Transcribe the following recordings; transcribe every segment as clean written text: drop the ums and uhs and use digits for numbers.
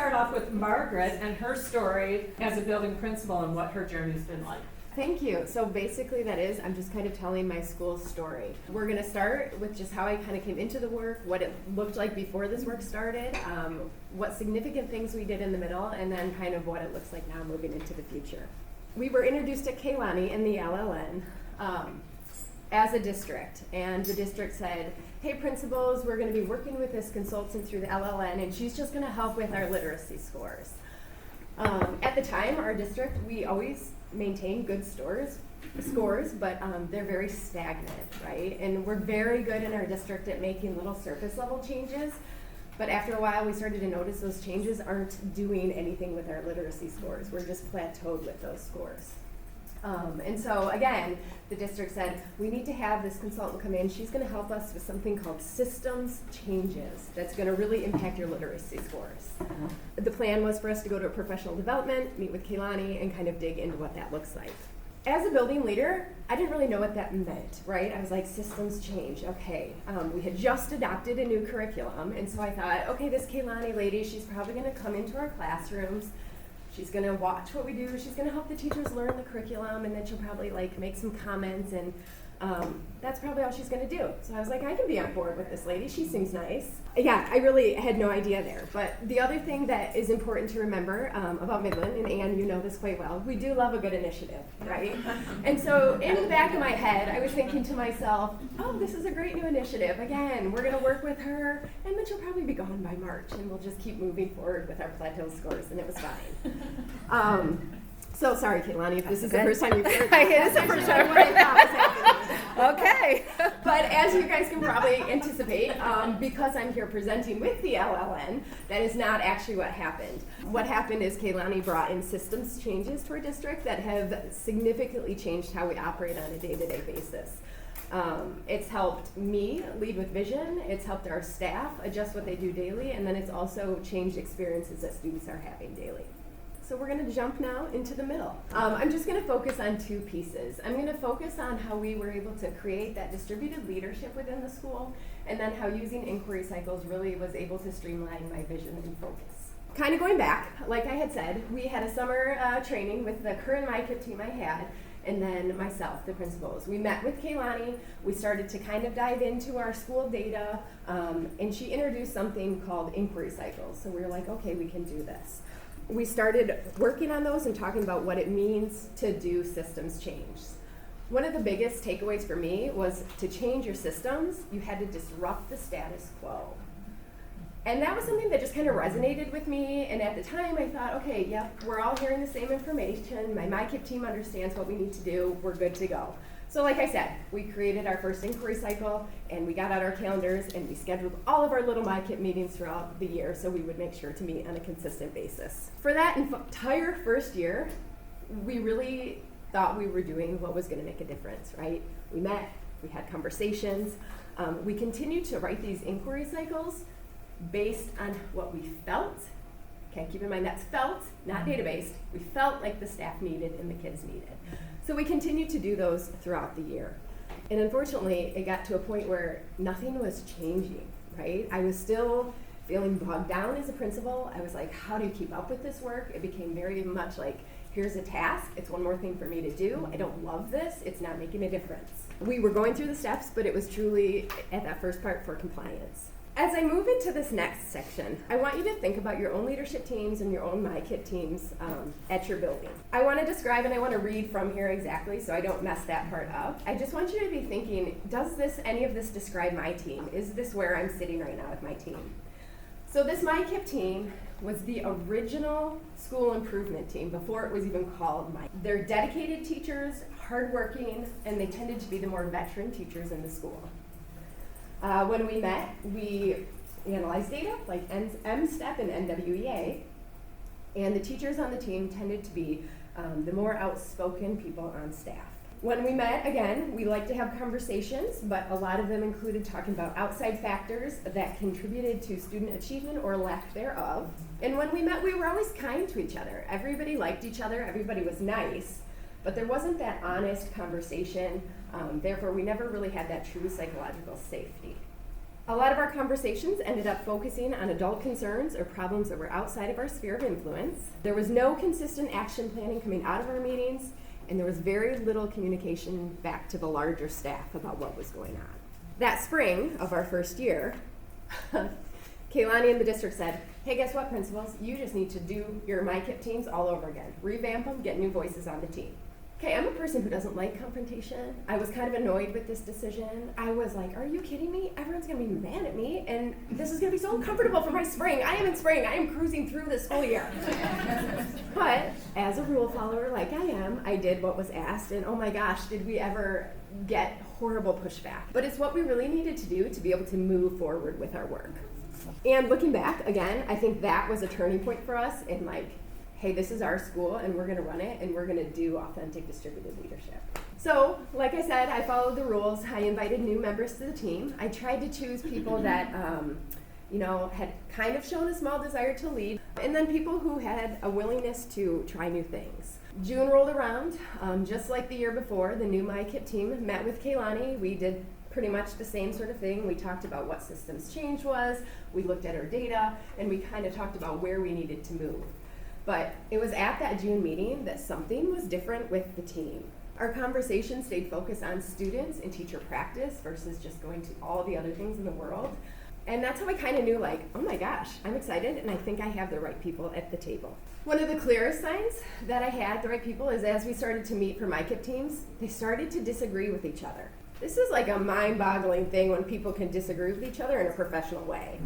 start off with Margaret and her story as a building principal and what her journey's been like. Thank you. So basically I'm just kind of telling my school's story. We're going to start with just how I kind of came into the work, what it looked like before this work started, what significant things we did in the middle, and then kind of what it looks like now moving into the future. We were introduced to Kehlani in the LLN as a district, and the district said, hey principals, we're going to be working with this consultant through the LLN, and she's just going to help with our literacy scores. At the time, our district, we always maintain good scores, but they're very stagnant, right? And we're very good in our district at making little surface level changes, but after a while we started to notice those changes aren't doing anything with our literacy scores. We're just plateaued with those scores. And so again, the district said, we need to have this consultant come in. She's going to help us with something called systems changes that's going to really impact your literacy scores. The plan was for us to go to a professional development, meet with Kehlani, and kind of dig into what that looks like. As a building leader, I didn't really know what that meant, right? I was like, systems change, okay. We had just adopted a new curriculum, and so I thought, okay, this Kehlani lady, she's probably going to come into our classrooms. She's going to watch what we do. She's going to help the teachers learn the curriculum, and then she'll probably like make some comments, and that's probably all she's going to do. So I was like, I can be on board with this lady. She seems nice. Yeah, I really had no idea there. But the other thing that is important to remember about Midland, and Anne, you know this quite well, we do love a good initiative, right? And so in the back of my head, I was thinking to myself, oh, this is a great new initiative. Again, we're going to work with her, and then she'll probably be gone by March, and we'll just keep moving forward with our plateau scores, and it was fine. So sorry, Kehlani, if this is the first time you've heard that. It is the first time. What I thought was happening. Okay. But as you guys can probably anticipate, because I'm here presenting with the LLN, that is not actually what happened. What happened is Kehlani brought in systems changes to our district that have significantly changed how we operate on a day-to-day basis. It's helped me lead with vision, it's helped our staff adjust what they do daily, and then it's also changed experiences that students are having daily. So we're going to jump now into the middle. I'm just going to focus on two pieces. I'm going to focus on how we were able to create that distributed leadership within the school, and then how using inquiry cycles really was able to streamline my vision and focus. Kind of going back, like I had said, we had a summer training with the current MyKIP team I had, and then myself, the principals. We met with Kehlani, we started to kind of dive into our school data, and she introduced something called inquiry cycles. So we were like, okay, we can do this. We started working on those and talking about what it means to do systems change. One of the biggest takeaways for me was to change your systems, you had to disrupt the status quo. And that was something that just kind of resonated with me, and at the time I thought, okay, yep, we're all hearing the same information, my MyKIP team understands what we need to do, we're good to go. So like I said, we created our first inquiry cycle, and we got out our calendars, and we scheduled all of our little MyKIP meetings throughout the year so we would make sure to meet on a consistent basis. For that entire first year, we really thought we were doing what was going to make a difference, right? We met, we had conversations, we continued to write these inquiry cycles based on what we felt. Okay, keep in mind that's felt, not data-based. We felt like the staff needed and the kids needed. So we continued to do those throughout the year. And unfortunately, it got to a point where nothing was changing, right? I was still feeling bogged down as a principal. I was like, how do you keep up with this work? It became very much like, here's a task, it's one more thing for me to do. I don't love this, it's not making a difference. We were going through the steps, but it was truly, at that first part, for compliance. As I move into this next section, I want you to think about your own leadership teams and your own MyKIP teams at your building. I want to describe and I want to read from here exactly so I don't mess that part up. I just want you to be thinking, does any of this describe my team? Is this where I'm sitting right now with my team? So this MyKIP team was the original school improvement team before it was even called MyKIP. They're dedicated teachers, hardworking, and they tended to be the more veteran teachers in the school. When we met, we analyzed data like M-STEP and NWEA, and the teachers on the team tended to be the more outspoken people on staff. When we met, again, we like to have conversations, but a lot of them included talking about outside factors that contributed to student achievement or lack thereof. And when we met, we were always kind to each other. Everybody liked each other, everybody was nice, but there wasn't that honest conversation. Therefore, we never really had that true psychological safety. A lot of our conversations ended up focusing on adult concerns or problems that were outside of our sphere of influence. There was no consistent action planning coming out of our meetings, and there was very little communication back to the larger staff about what was going on. That spring of our first year, Kaylani and the district said, hey, guess what, principals? You just need to do your MyKIP teams all over again. Revamp them, get new voices on the team. Okay, I'm a person who doesn't like confrontation. I was kind of annoyed with this decision. I was like, are you kidding me? Everyone's gonna be mad at me, and this is gonna be so uncomfortable for my spring. I am in spring, I am cruising through this school year. But as a rule follower like I am, I did what was asked, and oh my gosh, did we ever get horrible pushback. But it's what we really needed to do to be able to move forward with our work. And looking back, again, I think that was a turning point for us in like, hey, this is our school and we're gonna run it and we're gonna do authentic distributed leadership. So, like I said, I followed the rules. I invited new members to the team. I tried to choose people that, had kind of shown a small desire to lead, and then people who had a willingness to try new things. June rolled around, just like the year before, the new MyKIP team met with Kaylani. We did pretty much the same sort of thing. We talked about what systems change was, we looked at our data, and we kind of talked about where we needed to move. But it was at that June meeting that something was different with the team. Our conversation stayed focused on students and teacher practice versus just going to all the other things in the world. And that's how I kind of knew, like, oh my gosh, I'm excited and I think I have the right people at the table. One of the clearest signs that I had the right people is as we started to meet for MyKIP teams, they started to disagree with each other. This is like a mind-boggling thing when people can disagree with each other in a professional way.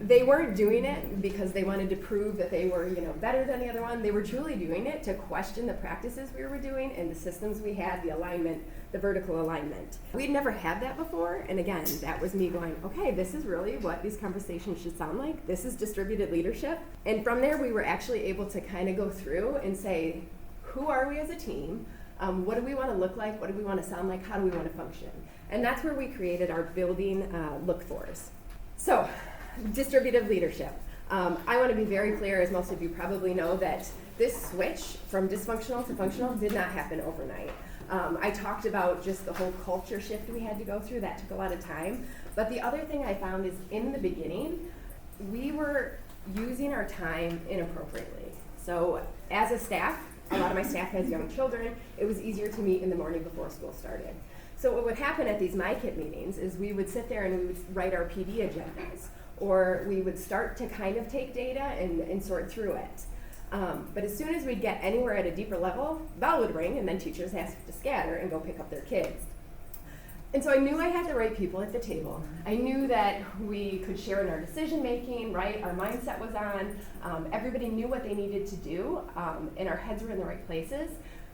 They weren't doing it because they wanted to prove that they were, better than the other one. They were truly doing it to question the practices we were doing and the systems we had, the alignment, the vertical alignment. We'd never had that before, and again, that was me going, okay, this is really what these conversations should sound like. This is distributed leadership. And from there, we were actually able to kind of go through and say, who are we as a team? What do we want to look like? What do we want to sound like? How do we want to function? And that's where we created our building look-fors. So, distributed leadership. I want to be very clear, as most of you probably know, that this switch from dysfunctional to functional did not happen overnight. I talked about just the whole culture shift we had to go through. That took a lot of time. But the other thing I found is in the beginning, we were using our time inappropriately. So, as a staff, a lot of my staff has young children. It was easier to meet in the morning before school started. So what would happen at these MyKIP meetings is we would sit there and we would write our PD agendas, or we would start to kind of take data and sort through it. But as soon as we'd get anywhere at a deeper level, bell would ring and then teachers have to scatter and go pick up their kids. And so I knew I had the right people at the table. I knew that we could share in our decision making, right? Our mindset was on. Everybody knew what they needed to do, and our heads were in the right places.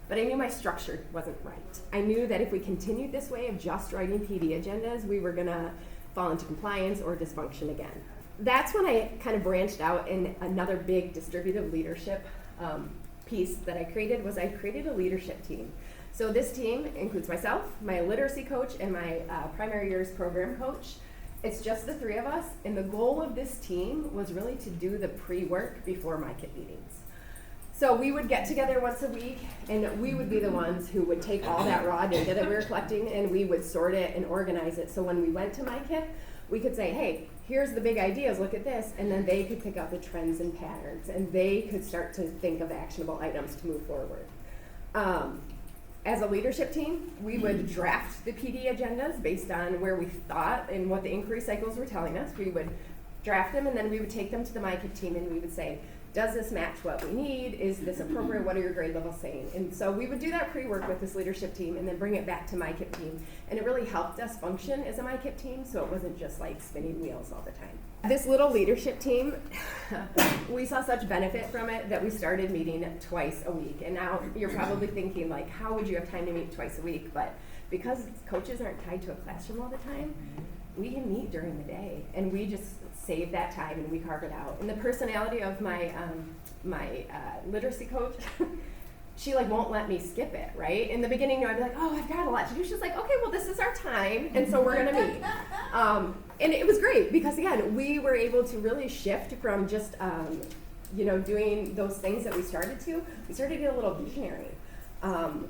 But I knew my structure wasn't right. I knew that if we continued this way of just writing PD agendas, we were gonna fall into compliance or dysfunction again. That's when I kind of branched out, in another big distributive leadership piece that I created was I created a leadership team. So this team includes myself, my literacy coach, and my primary years program coach. It's just the three of us, and the goal of this team was really to do the pre-work before MyKIP meetings. So we would get together once a week, and we would be the ones who would take all that raw data that we were collecting, and we would sort it and organize it. So when we went to MyKIP, we could say, hey, here's the big ideas, look at this, and then they could pick up the trends and patterns, and they could start to think of actionable items to move forward. As a leadership team, we would draft the PD agendas based on where we thought and what the inquiry cycles were telling us. We would draft them, and then we would take them to the MyKIP team, and we would say, does this match what we need? Is this appropriate? What are your grade levels saying? And so we would do that pre-work with this leadership team and then bring it back to MyKIP team. And it really helped us function as a MyKIP team, so it wasn't just like spinning wheels all the time. This little leadership team, we saw such benefit from it that we started meeting twice a week. And now you're probably thinking, like, how would you have time to meet twice a week? But because coaches aren't tied to a classroom all the time, we can meet during the day, and we just save that time and we carve it out. And the personality of my literacy coach, she like won't let me skip it, right? In the beginning, I'd be like, oh, I've got a lot to do. She's like, okay, well, this is our time, and so we're gonna meet. And it was great because again, we were able to really shift from just doing those things that we started to get a little visionary.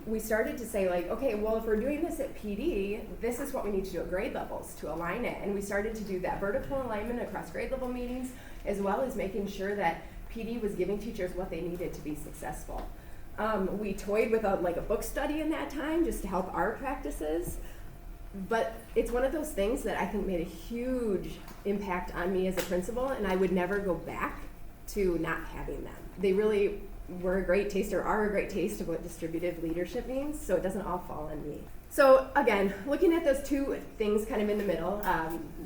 we started to say like, okay, well, if we're doing this at PD, this is what we need to do at grade levels to align it. And we started to do that vertical alignment across grade level meetings, as well as making sure that PD was giving teachers what they needed to be successful. We toyed with a book study in that time just to help our practices. But it's one of those things that I think made a huge impact on me as a principal, and I would never go back to not having them. They really were a great taste, or are a great taste of what distributive leadership means, so it doesn't all fall on me. So again, looking at those two things kind of in the middle,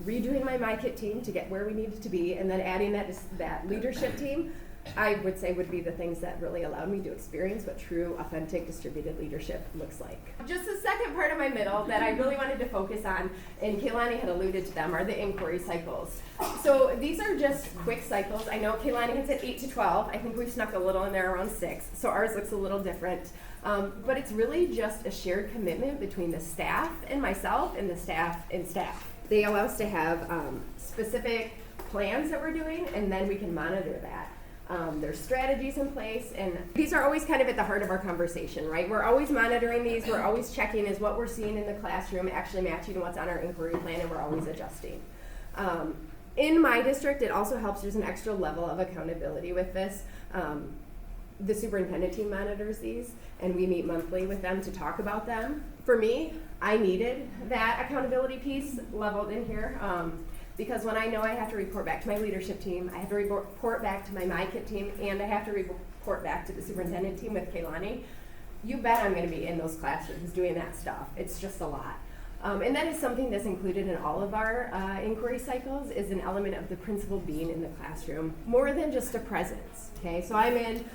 redoing my MyKit team to get where we needed to be, and then adding that leadership team, I would say would be the things that really allowed me to experience what true, authentic, distributed leadership looks like. Just the second part of my middle that I really wanted to focus on, and Kaylani had alluded to them, are the inquiry cycles. So these are just quick cycles. I know Kaylani has at 8 to 12. I think we've snuck a little in there around 6, so ours looks a little different. But it's really just a shared commitment between the staff and myself, and the staff and staff. They allow us to have specific plans that we're doing, and then we can monitor that. There's strategies in place, and these are always kind of at the heart of our conversation, right? We're always monitoring these, we're always checking, is what we're seeing in the classroom actually matching what's on our inquiry plan, and we're always adjusting. In my district, it also helps, there's an extra level of accountability with this. The superintendent team monitors these, and we meet monthly with them to talk about them. For me, I needed that accountability piece leveled in here. Because when I know I have to report back to my leadership team, I have to report back to my MyKit team, and I have to report back to the superintendent team with Kaylani, you bet I'm going to be in those classrooms doing that stuff. It's just a lot. And that is something that's included in all of our inquiry cycles, is an element of the principal being in the classroom, more than just a presence. Okay, so I'm in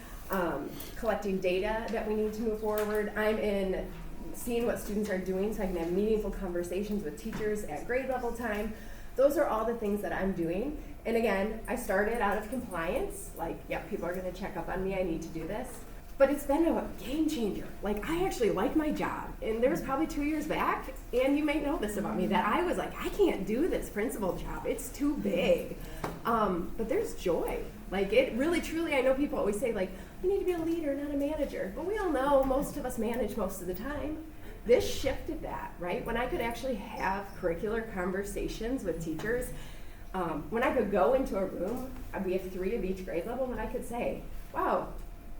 collecting data that we need to move forward. I'm in seeing what students are doing so I can have meaningful conversations with teachers at grade level time. Those are all the things that I'm doing. And again, I started out of compliance, like, yep, people are gonna check up on me, I need to do this. But it's been a game changer. Like, I actually like my job. And there was probably 2 years back, and you may know this about me, that I was like, I can't do this principal job, it's too big. But there's joy. Like, it really, truly, I know people always say, like, you need to be a leader, not a manager. But we all know most of us manage most of the time. This shifted that, right? When I could actually have curricular conversations with teachers, when I could go into a room, we have 3 of each grade level, and I could say, wow,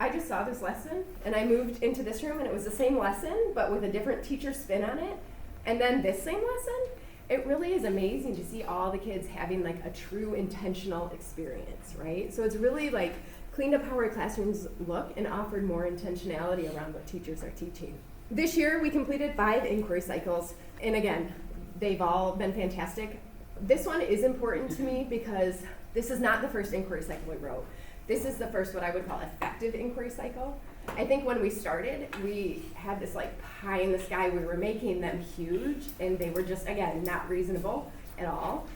I just saw this lesson, and I moved into this room, and it was the same lesson, but with a different teacher spin on it, and then this same lesson. It really is amazing to see all the kids having like a true intentional experience, right? So it's really like cleaned up how our classrooms look and offered more intentionality around what teachers are teaching. This year, we completed 5 inquiry cycles, and again, they've all been fantastic. This one is important to me because this is not the first inquiry cycle we wrote. This is the first, what I would call, effective inquiry cycle. I think when we started, we had this like pie in the sky. We were making them huge, and they were just, again, not reasonable at all.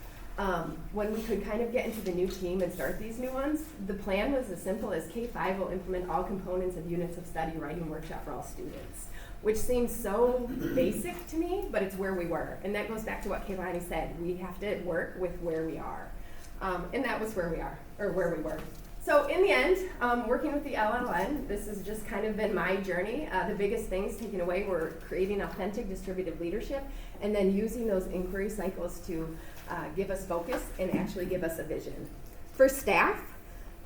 When we could kind of get into the new team and start these new ones, the plan was as simple as K-5 will implement all components of units of study writing workshop for all students, which seems so basic to me, but it's where we were. And that goes back to what Kaylani said. We have to work with where we are. And that was where we are, or where we were. So in the end, working with the LLN, this has just kind of been my journey. The biggest things taken away were creating authentic distributive leadership, and then using those inquiry cycles to give us focus and actually give us a vision. For staff,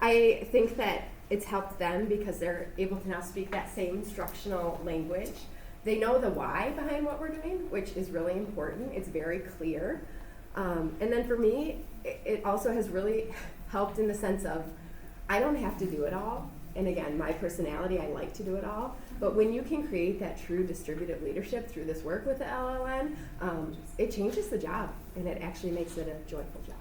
I think that it's helped them because they're able to now speak that same instructional language. They know the why behind what we're doing, which is really important. It's very clear. And then for me, it also has really helped in the sense of, I don't have to do it all. And again, my personality, I like to do it all. But when you can create that true distributive leadership through this work with the LLN, it changes the job, and it actually makes it a joyful job.